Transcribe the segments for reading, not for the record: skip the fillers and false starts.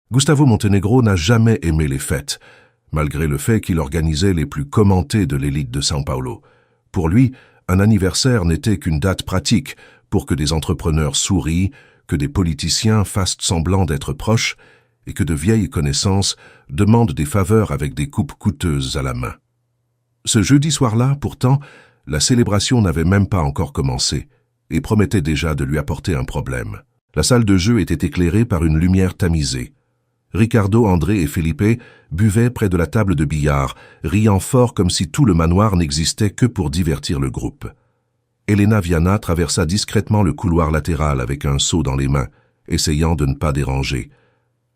Gustavo Montenegro n'a jamais aimé les fêtes, malgré le fait qu'il organisait les plus commentées de l'élite de São Paulo. Pour lui, un anniversaire n'était qu'une date pratique pour que des entrepreneurs sourient, que des politiciens fassent semblant d'être proches et que de vieilles connaissances demandent des faveurs avec des coupes coûteuses à la main. Ce jeudi soir-là, pourtant, la célébration n'avait même pas encore commencé et promettait déjà de lui apporter un problème. La salle de jeu était éclairée par une lumière tamisée. Ricardo, André et Felipe buvaient près de la table de billard, riant fort comme si tout le manoir n'existait que pour divertir le groupe. Helena Viana traversa discrètement le couloir latéral avec un seau dans les mains, essayant de ne pas déranger.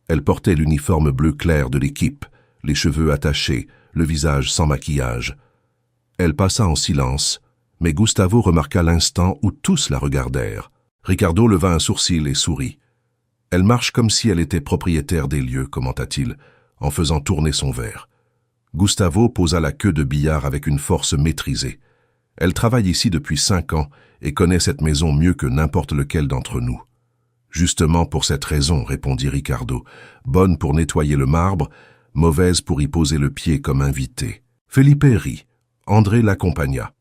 Elle portait l'uniforme bleu clair de l'équipe, les cheveux attachés, le visage sans maquillage. Elle passa en silence, mais Gustavo remarqua l'instant où tous la regardèrent. Ricardo leva un sourcil et sourit. Elle marche comme si elle était propriétaire des lieux, commenta-t-il, en faisant tourner son verre. Gustavo posa la queue de billard avec une force maîtrisée. Elle travaille ici depuis 5 ans et connaît cette maison mieux que n'importe lequel d'entre nous. Justement pour cette raison, répondit Ricardo, bonne pour nettoyer le marbre, mauvaise pour y poser le pied comme invité. Felipe rit. André l'accompagna.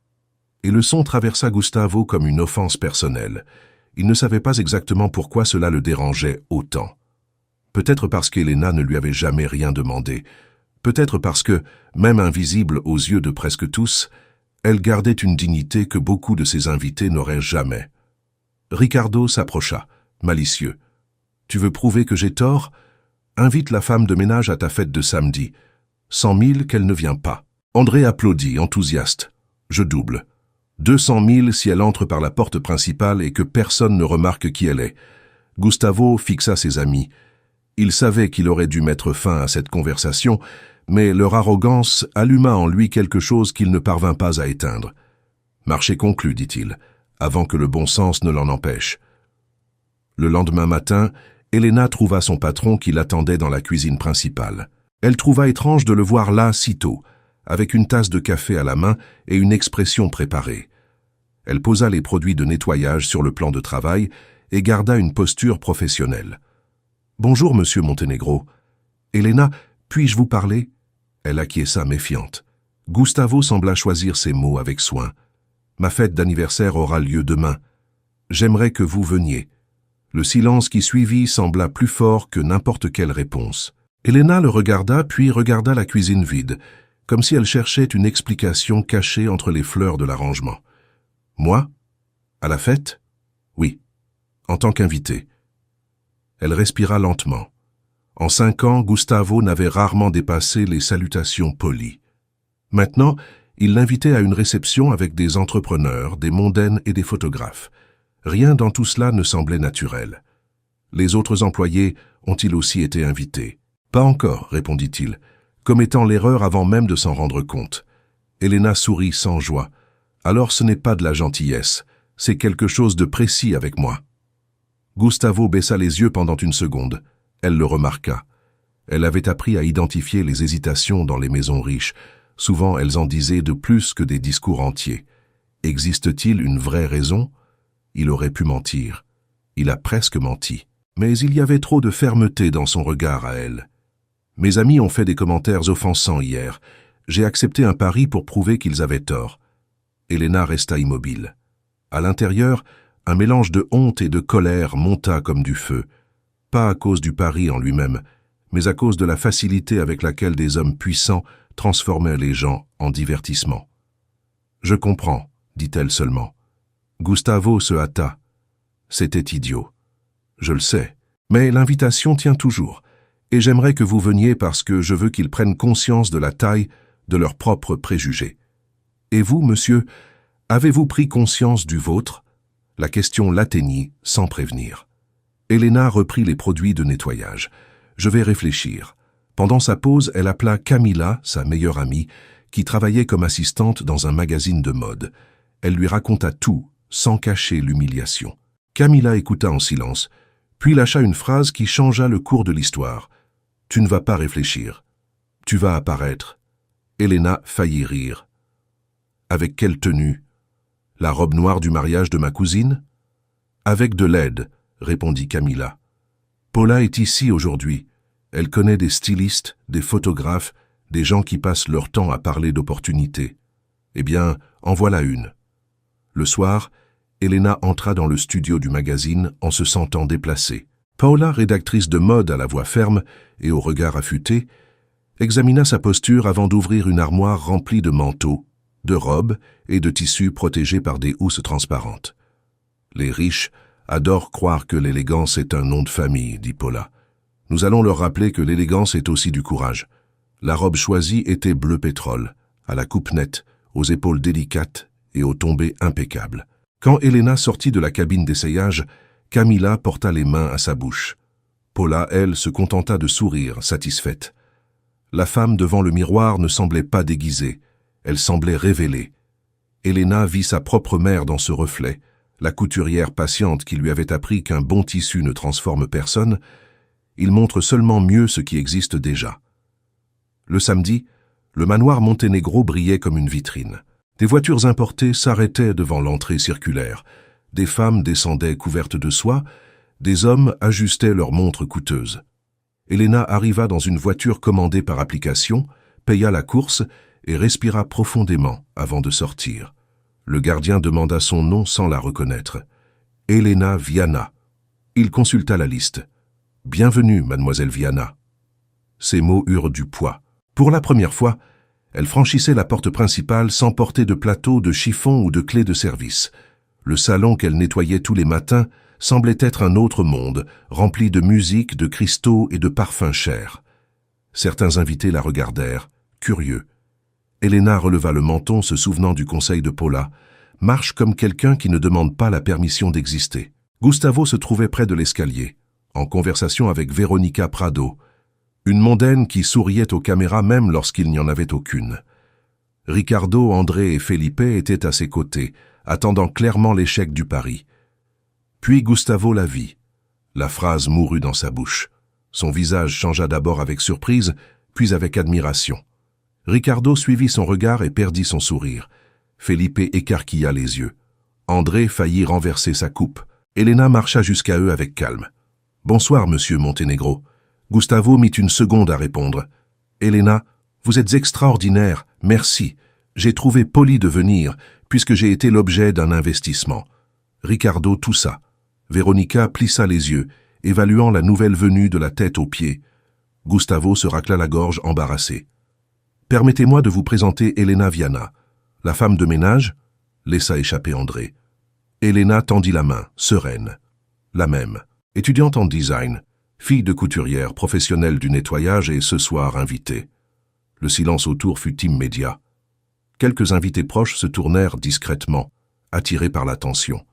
Et le son traversa Gustavo comme une offense personnelle. Il ne savait pas exactement pourquoi cela le dérangeait autant. Peut-être parce qu'Helena ne lui avait jamais rien demandé. Peut-être parce que, même invisible aux yeux de presque tous, elle gardait une dignité que beaucoup de ses invités n'auraient jamais. Ricardo s'approcha, malicieux. « Tu veux prouver que j'ai tort? Invite la femme de ménage à ta fête de samedi. 100 000 qu'elle ne vient pas. » André applaudit, enthousiaste. « Je double. 200 000 si elle entre par la porte principale et que personne ne remarque qui elle est. » Gustavo fixa ses amis. Il savait qu'il aurait dû mettre fin à cette conversation, mais leur arrogance alluma en lui quelque chose qu'il ne parvint pas à éteindre. « Marché conclu, dit-il, avant que le bon sens ne l'en empêche. » Le lendemain matin, Helena trouva son patron qui l'attendait dans la cuisine principale. Elle trouva étrange de le voir là si tôt, avec une tasse de café à la main et une expression préparée. Elle posa les produits de nettoyage sur le plan de travail et garda une posture professionnelle. « Bonjour, monsieur Montenegro. Helena, puis-je vous parler ?» Elle acquiesça méfiante. Gustavo sembla choisir ses mots avec soin. « Ma fête d'anniversaire aura lieu demain. J'aimerais que vous veniez. » Le silence qui suivit sembla plus fort que n'importe quelle réponse. Helena le regarda, puis regarda la cuisine vide, comme si elle cherchait une explication cachée entre les fleurs de l'arrangement. « Moi? À la fête? Oui, en tant qu'invité. » Elle respira lentement. En 5 ans, Gustavo n'avait rarement dépassé les salutations polies. Maintenant, il l'invitait à une réception avec des entrepreneurs, des mondaines et des photographes. Rien dans tout cela ne semblait naturel. Les autres employés ont-ils aussi été invités? « Pas encore, répondit-il, commettant l'erreur avant même de s'en rendre compte. Helena sourit sans joie. « Alors ce n'est pas de la gentillesse, c'est quelque chose de précis avec moi. » Gustavo baissa les yeux pendant une seconde. Elle le remarqua. Elle avait appris à identifier les hésitations dans les maisons riches. Souvent, elles en disaient de plus que des discours entiers. Existe-t-il une vraie raison? Il aurait pu mentir. Il a presque menti. Mais il y avait trop de fermeté dans son regard à elle. Mes amis ont fait des commentaires offensants hier. J'ai accepté un pari pour prouver qu'ils avaient tort. Helena resta immobile. À l'intérieur, un mélange de honte et de colère monta comme du feu. Pas à cause du pari en lui-même, mais à cause de la facilité avec laquelle des hommes puissants transformaient les gens en divertissement. « Je comprends, » dit-elle seulement. Gustavo se hâta. C'était idiot. « Je le sais, mais l'invitation tient toujours, et j'aimerais que vous veniez parce que je veux qu'ils prennent conscience de la taille de leurs propres préjugés. Et vous, monsieur, avez-vous pris conscience du vôtre ?» La question l'atteignit sans prévenir. Helena reprit les produits de nettoyage. « Je vais réfléchir. » Pendant sa pause, elle appela Camila, sa meilleure amie, qui travaillait comme assistante dans un magazine de mode. Elle lui raconta tout, sans cacher l'humiliation. Camila écouta en silence, puis lâcha une phrase qui changea le cours de l'histoire. « Tu ne vas pas réfléchir. Tu vas apparaître. » Helena faillit rire. « Avec quelle tenue? La robe noire du mariage de ma cousine? »« Avec de l'aide, » répondit Camila. « Paula est ici aujourd'hui. Elle connaît des stylistes, des photographes, des gens qui passent leur temps à parler d'opportunités. Eh bien, en voilà une. Le soir, Elena entra dans le studio du magazine en se sentant déplacée. Paola, rédactrice de mode à la voix ferme et au regard affûté, examina sa posture avant d'ouvrir une armoire remplie de manteaux, de robes et de tissus protégés par des housses transparentes. Les riches adorent croire que l'élégance est un nom de famille, dit Paula. Nous allons leur rappeler que l'élégance est aussi du courage. La robe choisie était bleu pétrole, à la coupe nette, aux épaules délicates et aux tombées impeccables. Quand Elena sortit de la cabine d'essayage, Camilla porta les mains à sa bouche. Paula, elle, se contenta de sourire, satisfaite. La femme devant le miroir ne semblait pas déguisée, elle semblait révélée. Elena vit sa propre mère dans ce reflet, la couturière patiente qui lui avait appris qu'un bon tissu ne transforme personne, il montre seulement mieux ce qui existe déjà. Le samedi, le manoir Monténégro brillait comme une vitrine. Des voitures importées s'arrêtaient devant l'entrée circulaire. Des femmes descendaient couvertes de soie, des hommes ajustaient leurs montres coûteuses. Elena arriva dans une voiture commandée par application, paya la course et respira profondément avant de sortir. Le gardien demanda son nom sans la reconnaître. Elena Viana. Il consulta la liste. « Bienvenue, mademoiselle Viana. » Ces mots eurent du poids. Pour la première fois, elle franchissait la porte principale sans porter de plateau, de chiffon ou de clé de service. Le salon qu'elle nettoyait tous les matins semblait être un autre monde, rempli de musique, de cristaux et de parfums chers. Certains invités la regardèrent, curieux. Elena releva le menton, se souvenant du conseil de Paula. « Marche comme quelqu'un qui ne demande pas la permission d'exister. » Gustavo se trouvait près de l'escalier, en conversation avec Veronica Prado, une mondaine qui souriait aux caméras même lorsqu'il n'y en avait aucune. Ricardo, André et Felipe étaient à ses côtés, attendant clairement l'échec du pari. Puis Gustavo la vit. La phrase mourut dans sa bouche. Son visage changea d'abord avec surprise, puis avec admiration. Ricardo suivit son regard et perdit son sourire. Felipe écarquilla les yeux. André faillit renverser sa coupe. Elena marcha jusqu'à eux avec calme. « Bonsoir, monsieur Monténégro. » Gustavo mit une seconde à répondre. « Elena, vous êtes extraordinaire, merci. J'ai trouvé poli de venir, puisque j'ai été l'objet d'un investissement. » Ricardo toussa. Véronica plissa les yeux, évaluant la nouvelle venue de la tête aux pieds. Gustavo se racla la gorge embarrassé. « Permettez-moi de vous présenter Elena Viana. » La femme de ménage laissa échapper André. Elena tendit la main, sereine. La même. Étudiante en design, fille de couturière, professionnelle du nettoyage et ce soir invitée. Le silence autour fut immédiat. Quelques invités proches se tournèrent discrètement, attirés par l'attention.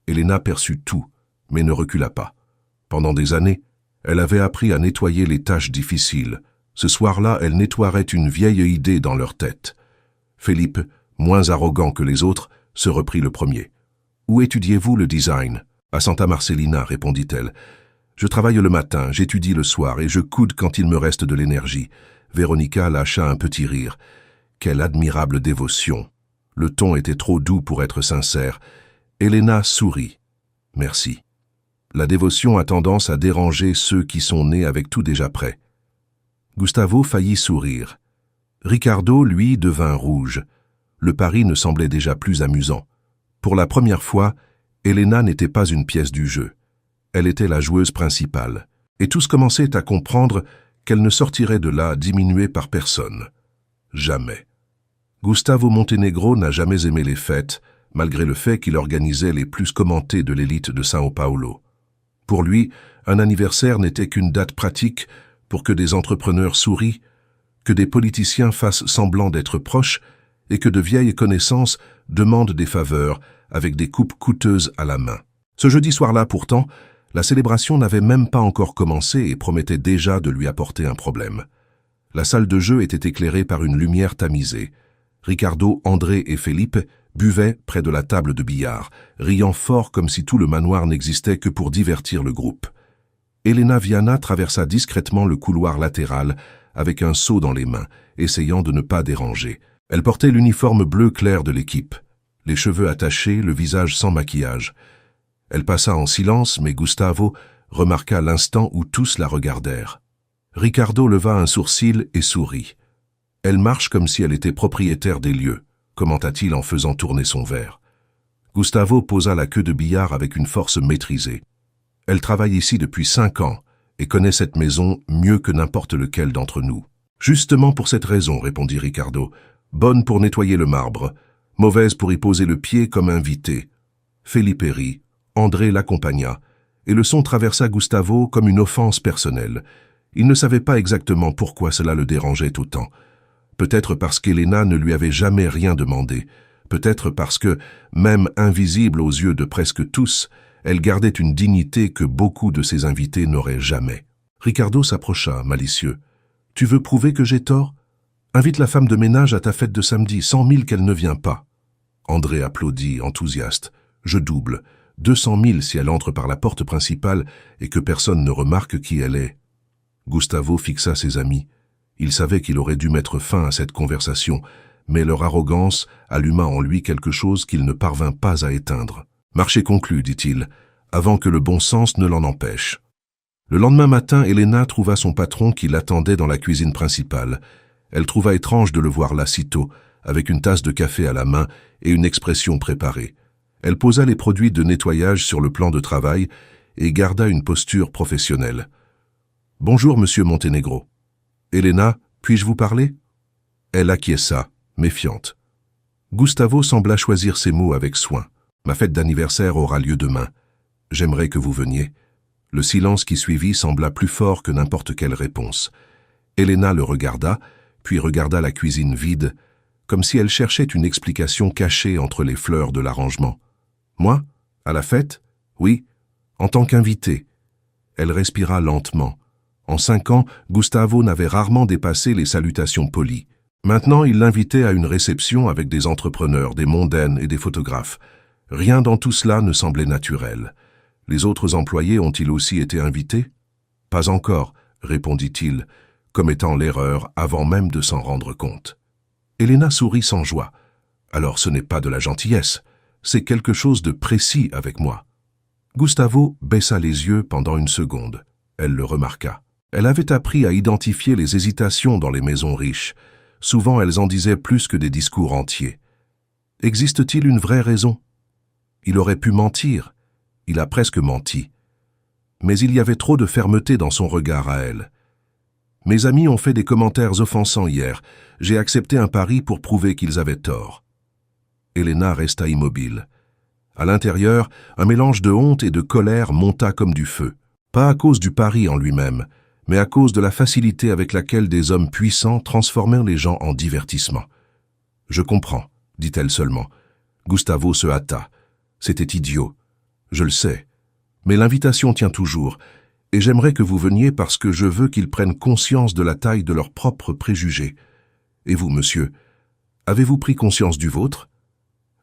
Elena perçut tout, mais ne recula pas. Pendant des années, elle avait appris à nettoyer les tâches difficiles. Ce soir-là, elle nettoierait une vieille idée dans leur tête. Felipe, moins arrogant que les autres, se reprit le premier. « Où étudiez-vous le design ?»« À Santa Marcelina, répondit-elle. Je travaille le matin, j'étudie le soir et je coude quand il me reste de l'énergie. » Véronica lâcha un petit rire. Quelle admirable dévotion. Le ton était trop doux pour être sincère. Elena sourit. « Merci. » La dévotion a tendance à déranger ceux qui sont nés avec tout déjà prêt. Gustavo faillit sourire. Ricardo, lui, devint rouge. Le pari ne semblait déjà plus amusant. Pour la première fois, Elena n'était pas une pièce du jeu. Elle était la joueuse principale. Et tous commençaient à comprendre qu'elle ne sortirait de là diminuée par personne. Jamais. Gustavo Monténégro n'a jamais aimé les fêtes, malgré le fait qu'il organisait les plus commentées de l'élite de São Paulo. Pour lui, un anniversaire n'était qu'une date pratique pour que des entrepreneurs sourient, que des politiciens fassent semblant d'être proches et que de vieilles connaissances demandent des faveurs avec des coupes coûteuses à la main. Ce jeudi soir-là, pourtant, la célébration n'avait même pas encore commencé et promettait déjà de lui apporter un problème. La salle de jeu était éclairée par une lumière tamisée. Ricardo, André et Felipe buvaient près de la table de billard, riant fort comme si tout le manoir n'existait que pour divertir le groupe. Elena Viana traversa discrètement le couloir latéral avec un seau dans les mains, essayant de ne pas déranger. Elle portait l'uniforme bleu clair de l'équipe, les cheveux attachés, le visage sans maquillage. Elle passa en silence, mais Gustavo remarqua l'instant où tous la regardèrent. Ricardo leva un sourcil et sourit. Elle marche comme si elle était propriétaire des lieux, commenta-t-il en faisant tourner son verre. Gustavo posa la queue de billard avec une force maîtrisée. Elle travaille ici depuis 5 ans et connaît cette maison mieux que n'importe lequel d'entre nous. Justement pour cette raison, répondit Ricardo. Bonne pour nettoyer le marbre, mauvaise pour y poser le pied comme invité. Felipe rit, André l'accompagna, et le son traversa Gustavo comme une offense personnelle. Il ne savait pas exactement pourquoi cela le dérangeait autant. Peut-être parce qu'Elena ne lui avait jamais rien demandé. Peut-être parce que, même invisible aux yeux de presque tous, elle gardait une dignité que beaucoup de ses invités n'auraient jamais. Ricardo s'approcha, malicieux. « Tu veux prouver que j'ai tort? Invite la femme de ménage à ta fête de samedi, 100 000 qu'elle ne vient pas. » André applaudit, enthousiaste. « Je double. 200 000 si elle entre par la porte principale et que personne ne remarque qui elle est. » Gustavo fixa ses amis. Il savait qu'il aurait dû mettre fin à cette conversation, mais leur arrogance alluma en lui quelque chose qu'il ne parvint pas à éteindre. « Marché conclu, dit-il, avant que le bon sens ne l'en empêche. » Le lendemain matin, Elena trouva son patron qui l'attendait dans la cuisine principale. Elle trouva étrange de le voir là si tôt, avec une tasse de café à la main et une expression préparée. Elle posa les produits de nettoyage sur le plan de travail et garda une posture professionnelle. « Bonjour, monsieur Montenegro. »« Elena, puis-je vous parler ?» Elle acquiesça, méfiante. Gustavo sembla choisir ses mots avec soin. « Ma fête d'anniversaire aura lieu demain. J'aimerais que vous veniez. » Le silence qui suivit sembla plus fort que n'importe quelle réponse. Elena le regarda, puis regarda la cuisine vide, comme si elle cherchait une explication cachée entre les fleurs de l'arrangement. « Moi? À la fête? Oui, en tant qu'invité. » Elle respira lentement. En 5 ans, Gustavo n'avait rarement dépassé les salutations polies. Maintenant, il l'invitait à une réception avec des entrepreneurs, des mondaines et des photographes. Rien dans tout cela ne semblait naturel. Les autres employés ont-ils aussi été invités? Pas encore, répondit-il, commettant l'erreur avant même de s'en rendre compte. Elena sourit sans joie. Alors ce n'est pas de la gentillesse, c'est quelque chose de précis avec moi. Gustavo baissa les yeux pendant une seconde. Elle le remarqua. Elle avait appris à identifier les hésitations dans les maisons riches. Souvent elles en disaient plus que des discours entiers. Existe-t-il une vraie raison? Il aurait pu mentir. Il a presque menti. Mais il y avait trop de fermeté dans son regard à elle. Mes amis ont fait des commentaires offensants hier. J'ai accepté un pari pour prouver qu'ils avaient tort. Elena resta immobile. À l'intérieur, un mélange de honte et de colère monta comme du feu. Pas à cause du pari en lui-même, mais à cause de la facilité avec laquelle des hommes puissants transformèrent les gens en divertissement. « Je comprends », dit-elle seulement. Gustavo se hâta. C'était idiot. Je le sais. Mais l'invitation tient toujours, et j'aimerais que vous veniez parce que je veux qu'ils prennent conscience de la taille de leurs propres préjugés. Et vous, monsieur, avez-vous pris conscience du vôtre?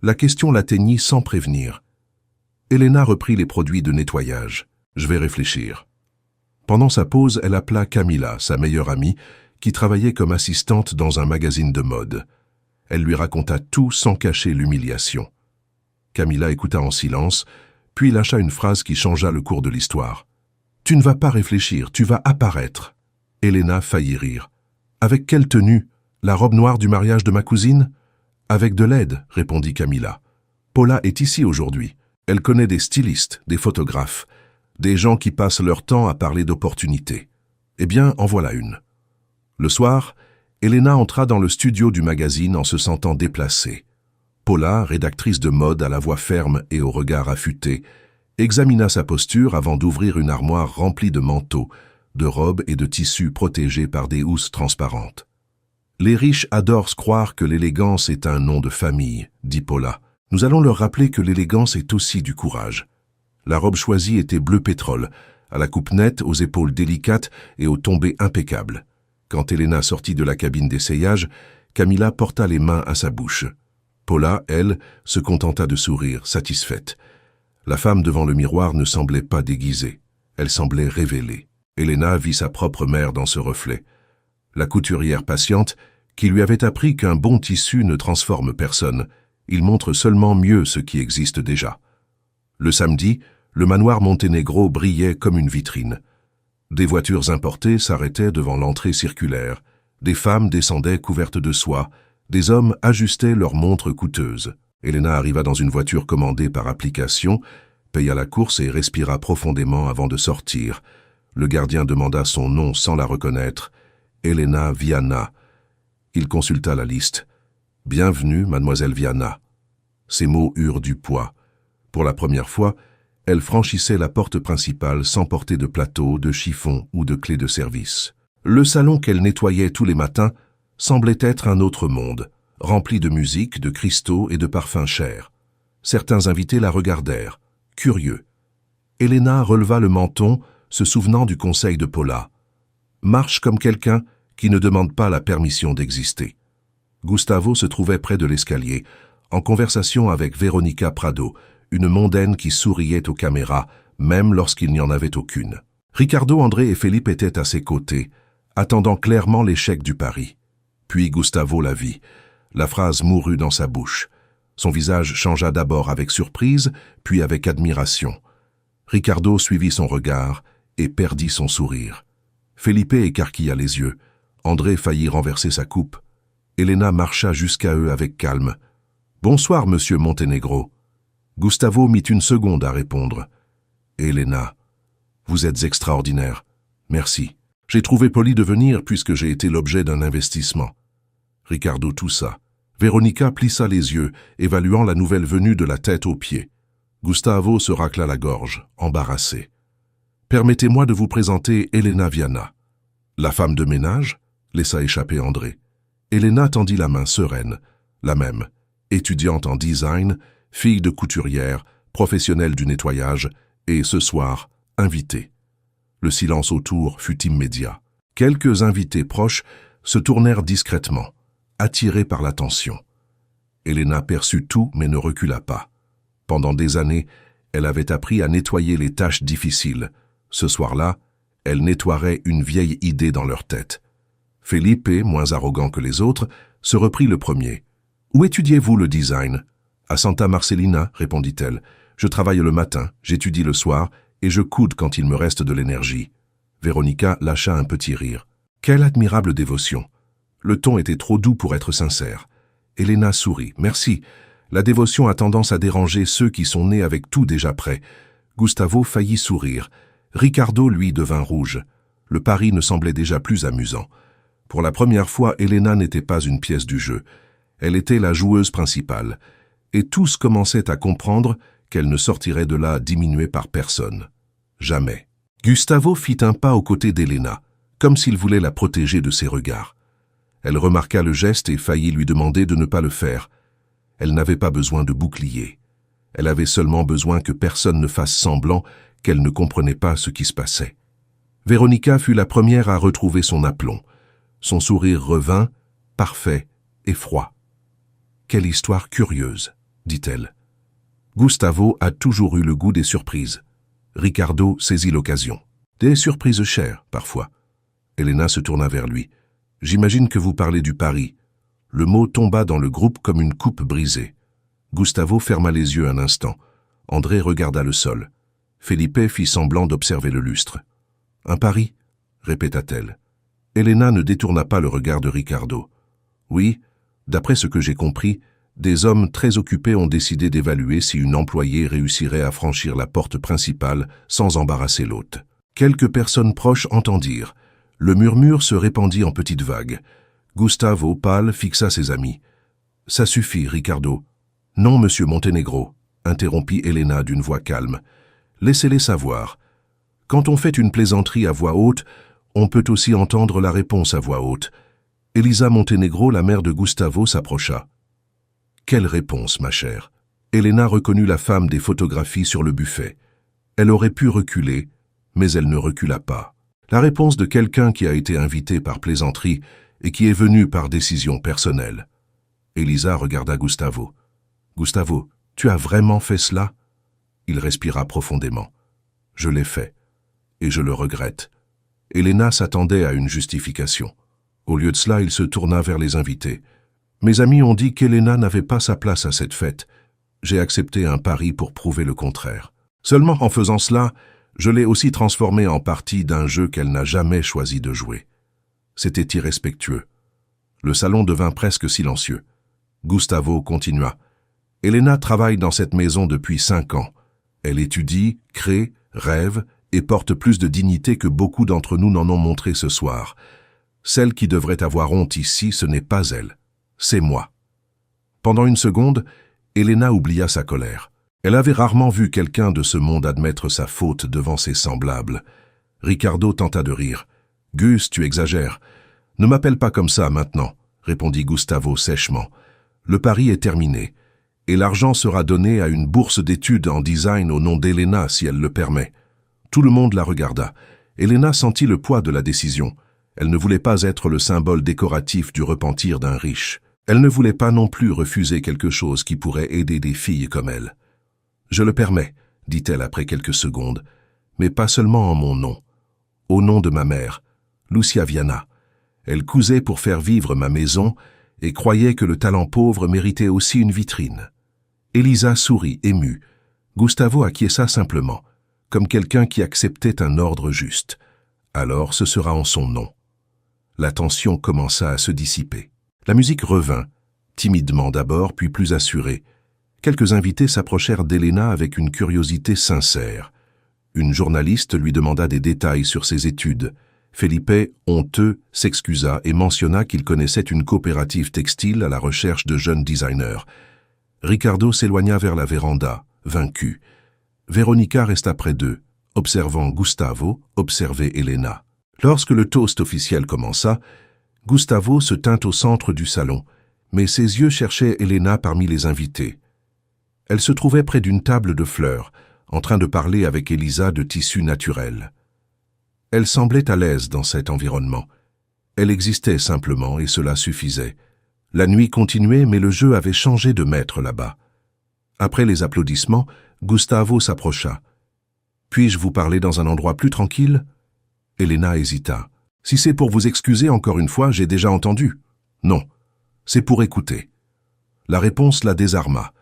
La question l'atteignit sans prévenir. Elena reprit les produits de nettoyage. Je vais réfléchir. Pendant sa pause, elle appela Camila, sa meilleure amie, qui travaillait comme assistante dans un magazine de mode. Elle lui raconta tout sans cacher l'humiliation. Camila écouta en silence, puis lâcha une phrase qui changea le cours de l'histoire. « Tu ne vas pas réfléchir, tu vas apparaître. » Elena faillit rire. « Avec quelle tenue? La robe noire du mariage de ma cousine? »« Avec de l'aide, » répondit Camila. « Paula est ici aujourd'hui. Elle connaît des stylistes, des photographes, des gens qui passent leur temps à parler d'opportunités. Eh bien, en voilà une. » Le soir, Elena entra dans le studio du magazine en se sentant déplacée. Paula, rédactrice de mode à la voix ferme et au regard affûté, examina sa posture avant d'ouvrir une armoire remplie de manteaux, de robes et de tissus protégés par des housses transparentes. « Les riches adorent croire que l'élégance est un nom de famille, » dit Paula. « Nous allons leur rappeler que l'élégance est aussi du courage. » La robe choisie était bleu pétrole, à la coupe nette, aux épaules délicates et aux tombées impeccables. Quand Elena sortit de la cabine d'essayage, Camila porta les mains à sa bouche. Paula, elle, se contenta de sourire, satisfaite. La femme devant le miroir ne semblait pas déguisée. Elle semblait révélée. Elena vit sa propre mère dans ce reflet. La couturière patiente, qui lui avait appris qu'un bon tissu ne transforme personne, il montre seulement mieux ce qui existe déjà. Le samedi, le manoir Montenegro brillait comme une vitrine. Des voitures importées s'arrêtaient devant l'entrée circulaire. Des femmes descendaient couvertes de soie. Des hommes ajustaient leurs montres coûteuses. Elena arriva dans une voiture commandée par application, paya la course et respira profondément avant de sortir. Le gardien demanda son nom sans la reconnaître. Elena Viana. Il consulta la liste. « Bienvenue, mademoiselle Viana ». Ces mots eurent du poids. Pour la première fois, elle franchissait la porte principale sans porter de plateau, de chiffon ou de clé de service. Le salon qu'elle nettoyait tous les matins semblait être un autre monde, rempli de musique, de cristaux et de parfums chers. Certains invités la regardèrent, curieux. Elena releva le menton, se souvenant du conseil de Paula. « Marche comme quelqu'un qui ne demande pas la permission d'exister ». Gustavo se trouvait près de l'escalier, en conversation avec Veronica Prado, une mondaine qui souriait aux caméras, même lorsqu'il n'y en avait aucune. Ricardo, André et Felipe étaient à ses côtés, attendant clairement l'échec du pari. Puis Gustavo la vit. La phrase mourut dans sa bouche. Son visage changea d'abord avec surprise, puis avec admiration. Ricardo suivit son regard et perdit son sourire. Felipe écarquilla les yeux. André faillit renverser sa coupe. Elena marcha jusqu'à eux avec calme. « Bonsoir, monsieur Montenegro. » Gustavo mit une seconde à répondre. « Elena, vous êtes extraordinaire. Merci. J'ai trouvé poli de venir puisque j'ai été l'objet d'un investissement. » Ricardo toussa. Veronica plissa les yeux, évaluant la nouvelle venue de la tête aux pieds. Gustavo se racla la gorge, embarrassé. « Permettez-moi de vous présenter Elena Viana. » La femme de ménage laissa échapper André. Elena tendit la main sereine, la même, étudiante en design, fille de couturière, professionnelle du nettoyage, et ce soir, invitée. Le silence autour fut immédiat. Quelques invités proches se tournèrent discrètement, attirés par l'attention. Elena perçut tout mais ne recula pas. Pendant des années, elle avait appris à nettoyer les tâches difficiles. Ce soir-là, elle nettoierait une vieille idée dans leur tête. Felipe, moins arrogant que les autres, se reprit le premier. « Où étudiez-vous le design ?»« À Santa Marcelina, répondit-elle. Je travaille le matin, j'étudie le soir, et je coude quand il me reste de l'énergie. » Veronica lâcha un petit rire. Quelle admirable dévotion! Le ton était trop doux pour être sincère. Elena sourit. « Merci. La dévotion a tendance à déranger ceux qui sont nés avec tout déjà prêt. » Gustavo faillit sourire. Ricardo, lui, devint rouge. Le pari ne semblait déjà plus amusant. Pour la première fois, Elena n'était pas une pièce du jeu. Elle était la joueuse principale. Et tous commençaient à comprendre qu'elle ne sortirait de là diminuée par personne. Jamais. Gustavo fit un pas aux côtés d'Elena, comme s'il voulait la protéger de ses regards. Elle remarqua le geste et faillit lui demander de ne pas le faire. Elle n'avait pas besoin de bouclier. Elle avait seulement besoin que personne ne fasse semblant qu'elle ne comprenait pas ce qui se passait. Veronica fut la première à retrouver son aplomb. Son sourire revint, parfait et froid. « Quelle histoire curieuse !» dit-elle. Gustavo a toujours eu le goût des surprises. Ricardo saisit l'occasion. Des surprises chères, parfois. Elena se tourna vers lui. « J'imagine que vous parlez du pari. » Le mot tomba dans le groupe comme une coupe brisée. Gustavo ferma les yeux un instant. André regarda le sol. Felipe fit semblant d'observer le lustre. « Un pari ?» répéta-t-elle. Elena ne détourna pas le regard de Ricardo. « Oui, d'après ce que j'ai compris, des hommes très occupés ont décidé d'évaluer si une employée réussirait à franchir la porte principale sans embarrasser l'hôte. Quelques personnes proches entendirent. Le murmure se répandit en petites vagues. Gustavo, pâle, fixa ses amis. « Ça suffit, Ricardo. »« Non, monsieur Montenegro, » interrompit Elena d'une voix calme. « Laissez-les savoir. Quand on fait une plaisanterie à voix haute, on peut aussi entendre la réponse à voix haute. » Elisa Montenegro, la mère de Gustavo, s'approcha. « Quelle réponse, ma chère ?» Elena reconnut la femme des photographies sur le buffet. Elle aurait pu reculer, mais elle ne recula pas. La réponse de quelqu'un qui a été invité par plaisanterie et qui est venu par décision personnelle. Elisa regarda Gustavo. « Gustavo, tu as vraiment fait cela ?» Il respira profondément. « Je l'ai fait, et je le regrette. » Elena s'attendait à une justification. Au lieu de cela, il se tourna vers les invités. « Mes amis ont dit qu'Elena n'avait pas sa place à cette fête. J'ai accepté un pari pour prouver le contraire. Seulement en faisant cela, Je l'ai aussi transformée en partie d'un jeu qu'elle n'a jamais choisi de jouer. C'était irrespectueux. Le salon devint presque silencieux. Gustavo continua. Elena travaille dans cette maison depuis 5 ans. Elle étudie, crée, rêve et porte plus de dignité que beaucoup d'entre nous n'en ont montré ce soir. Celle qui devrait avoir honte ici, ce n'est pas elle, c'est moi. Pendant une seconde, Elena oublia sa colère. Elle avait rarement vu quelqu'un de ce monde admettre sa faute devant ses semblables. Ricardo tenta de rire. « Gus, tu exagères. Ne m'appelle pas comme ça maintenant, » répondit Gustavo sèchement. « Le pari est terminé, et l'argent sera donné à une bourse d'études en design au nom d'Elena si elle le permet. » Tout le monde la regarda. Elena sentit le poids de la décision. Elle ne voulait pas être le symbole décoratif du repentir d'un riche. Elle ne voulait pas non plus refuser quelque chose qui pourrait aider des filles comme elle. « Je le permets, » dit-elle après quelques secondes, « mais pas seulement en mon nom. Au nom de ma mère, Lucia Viana. Elle cousait pour faire vivre ma maison et croyait que le talent pauvre méritait aussi une vitrine. » Elisa sourit, émue. Gustavo acquiesça simplement, comme quelqu'un qui acceptait un ordre juste. Alors ce sera en son nom. La tension commença à se dissiper. La musique revint, timidement d'abord, puis plus assurée. Quelques invités s'approchèrent d'Elena avec une curiosité sincère. Une journaliste lui demanda des détails sur ses études. Felipe, honteux, s'excusa et mentionna qu'il connaissait une coopérative textile à la recherche de jeunes designers. Ricardo s'éloigna vers la véranda, vaincu. Veronica resta près d'eux, observant Gustavo, observer Elena. Lorsque le toast officiel commença, Gustavo se tint au centre du salon, mais ses yeux cherchaient Elena parmi les invités. Elle se trouvait près d'une table de fleurs, en train de parler avec Elisa de tissu naturel. Elle semblait à l'aise dans cet environnement. Elle existait simplement et cela suffisait. La nuit continuait, mais le jeu avait changé de maître là-bas. Après les applaudissements, Gustavo s'approcha. « Puis-je vous parler dans un endroit plus tranquille ?» Elena hésita. « Si c'est pour vous excuser encore une fois, j'ai déjà entendu. »« Non, c'est pour écouter. » La réponse la désarma.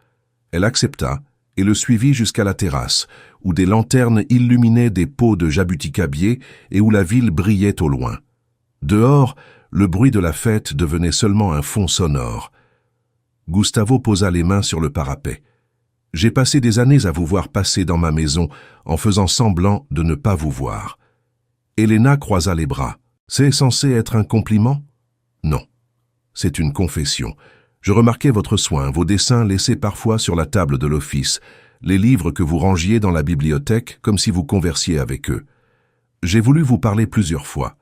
Elle accepta et le suivit jusqu'à la terrasse, où des lanternes illuminaient des pots de jabuticabier et où la ville brillait au loin. Dehors, le bruit de la fête devenait seulement un fond sonore. Gustavo posa les mains sur le parapet. « J'ai passé des années à vous voir passer dans ma maison en faisant semblant de ne pas vous voir. » Elena croisa les bras. « C'est censé être un compliment ?»« Non, c'est une confession. Je remarquais votre soin, vos dessins laissés parfois sur la table de l'office, les livres que vous rangiez dans la bibliothèque comme si vous conversiez avec eux. J'ai voulu vous parler plusieurs fois.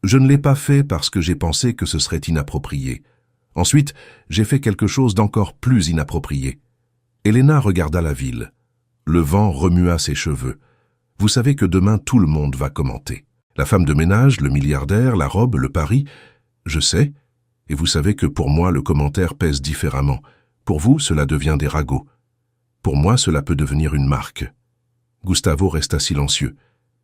Je ne l'ai pas fait parce que j'ai pensé que ce serait inapproprié. Ensuite, j'ai fait quelque chose d'encore plus inapproprié. » Elena regarda la ville. Le vent remua ses cheveux. « Vous savez que demain tout le monde va commenter. La femme de ménage, le milliardaire, la robe, le pari. Je sais. Et vous savez que pour moi, le commentaire pèse différemment. Pour vous, cela devient des ragots. Pour moi, cela peut devenir une marque. » Gustavo resta silencieux.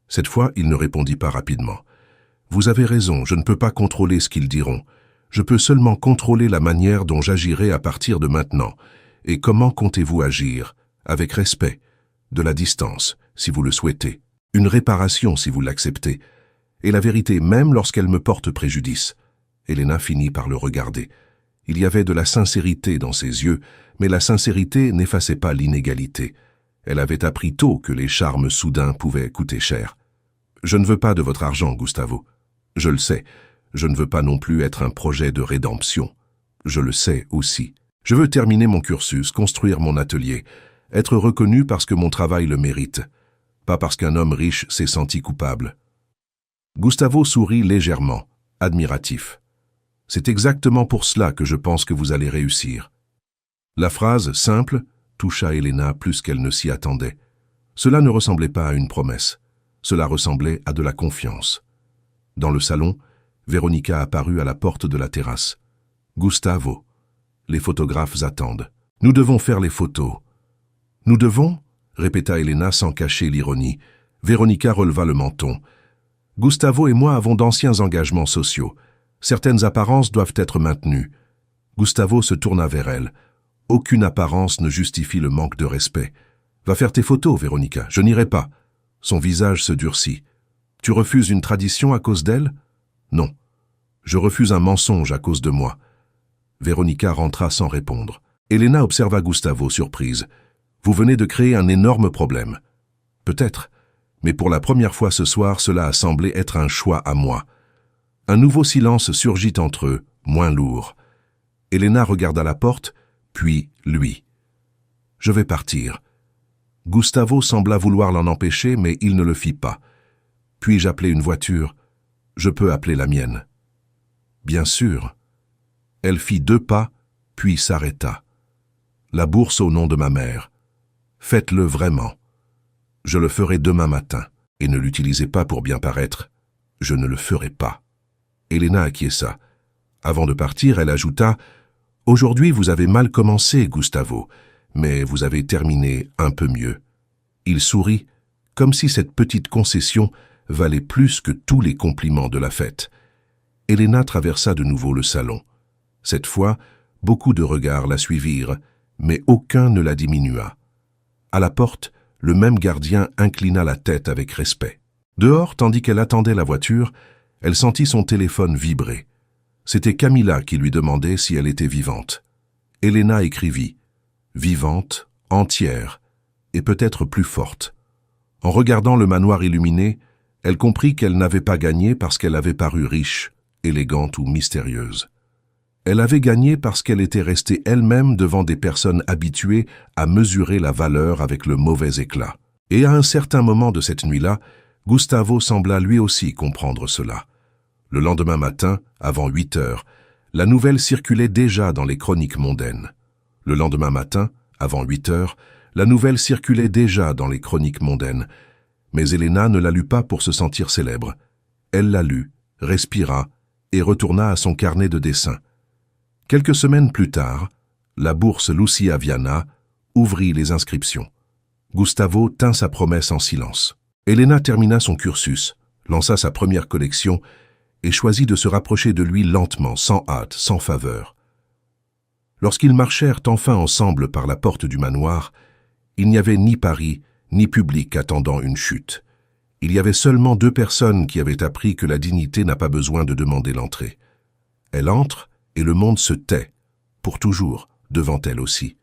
Cette fois, il ne répondit pas rapidement. « Vous avez raison, je ne peux pas contrôler ce qu'ils diront. Je peux seulement contrôler la manière dont j'agirai à partir de maintenant. Et comment comptez-vous agir? Avec respect. De la distance, si vous le souhaitez. Une réparation, si vous l'acceptez. Et la vérité, même lorsqu'elle me porte préjudice. » Elena finit par le regarder. Il y avait de la sincérité dans ses yeux, mais la sincérité n'effaçait pas l'inégalité. Elle avait appris tôt que les charmes soudains pouvaient coûter cher. « Je ne veux pas de votre argent, Gustavo. Je le sais. Je ne veux pas non plus être un projet de rédemption. Je le sais aussi. Je veux terminer mon cursus, construire mon atelier, être reconnu parce que mon travail le mérite, pas parce qu'un homme riche s'est senti coupable. » Gustavo sourit légèrement, admiratif. « C'est exactement pour cela que je pense que vous allez réussir. » La phrase, simple, toucha Elena plus qu'elle ne s'y attendait. Cela ne ressemblait pas à une promesse. Cela ressemblait à de la confiance. Dans le salon, Veronica apparut à la porte de la terrasse. « Gustavo, les photographes attendent. Nous devons faire les photos. »« Nous devons ?» répéta Elena sans cacher l'ironie. Veronica releva le menton. « Gustavo et moi avons d'anciens engagements sociaux. Certaines apparences doivent être maintenues. » Gustavo se tourna vers elle. « Aucune apparence ne justifie le manque de respect. Va faire tes photos, Veronica, je n'irai pas. » Son visage se durcit. « Tu refuses une tradition à cause d'elle ?»« Non. Je refuse un mensonge à cause de moi. » Véronica rentra sans répondre. Elena observa Gustavo, surprise. « Vous venez de créer un énorme problème. »« Peut-être, mais pour la première fois ce soir, cela a semblé être un choix à moi. » Un nouveau silence surgit entre eux, moins lourd. Elena regarda la porte, puis lui. « Je vais partir. » Gustavo sembla vouloir l'en empêcher, mais il ne le fit pas. « Puis-je appeler une voiture ? Je peux appeler la mienne. » « Bien sûr. » Elle fit 2 pas, puis s'arrêta. « La bourse au nom de ma mère. Faites-le vraiment. Je le ferai demain matin. Et ne l'utilisez pas pour bien paraître. Je ne le ferai pas. » Elena acquiesça. Avant de partir, elle ajouta « Aujourd'hui, vous avez mal commencé, Gustavo, mais vous avez terminé un peu mieux. » Il sourit, comme si cette petite concession valait plus que tous les compliments de la fête. Elena traversa de nouveau le salon. Cette fois, beaucoup de regards la suivirent, mais aucun ne la diminua. À la porte, le même gardien inclina la tête avec respect. Dehors, tandis qu'elle attendait la voiture, elle sentit son téléphone vibrer. C'était Camilla qui lui demandait si elle était vivante. Elena écrivit « Vivante, entière, et peut-être plus forte ». En regardant le manoir illuminé, elle comprit qu'elle n'avait pas gagné parce qu'elle avait paru riche, élégante ou mystérieuse. Elle avait gagné parce qu'elle était restée elle-même devant des personnes habituées à mesurer la valeur avec le mauvais éclat. Et à un certain moment de cette nuit-là, Gustavo sembla lui aussi comprendre cela. Le lendemain matin, avant 8 heures, la nouvelle circulait déjà dans les chroniques mondaines. Le lendemain matin, avant 8 heures, la nouvelle circulait déjà dans les chroniques mondaines. Mais Elena ne la lut pas pour se sentir célèbre. Elle la lut, respira et retourna à son carnet de dessin. Quelques semaines plus tard, la bourse Lucia Viana ouvrit les inscriptions. Gustavo tint sa promesse en silence. Elena termina son cursus, lança sa première collection et choisit de se rapprocher de lui lentement, sans hâte, sans faveur. Lorsqu'ils marchèrent enfin ensemble par la porte du manoir, il n'y avait ni Paris, ni public attendant une chute. Il y avait seulement 2 personnes qui avaient appris que la dignité n'a pas besoin de demander l'entrée. Elle entre et le monde se tait, pour toujours, devant elle aussi.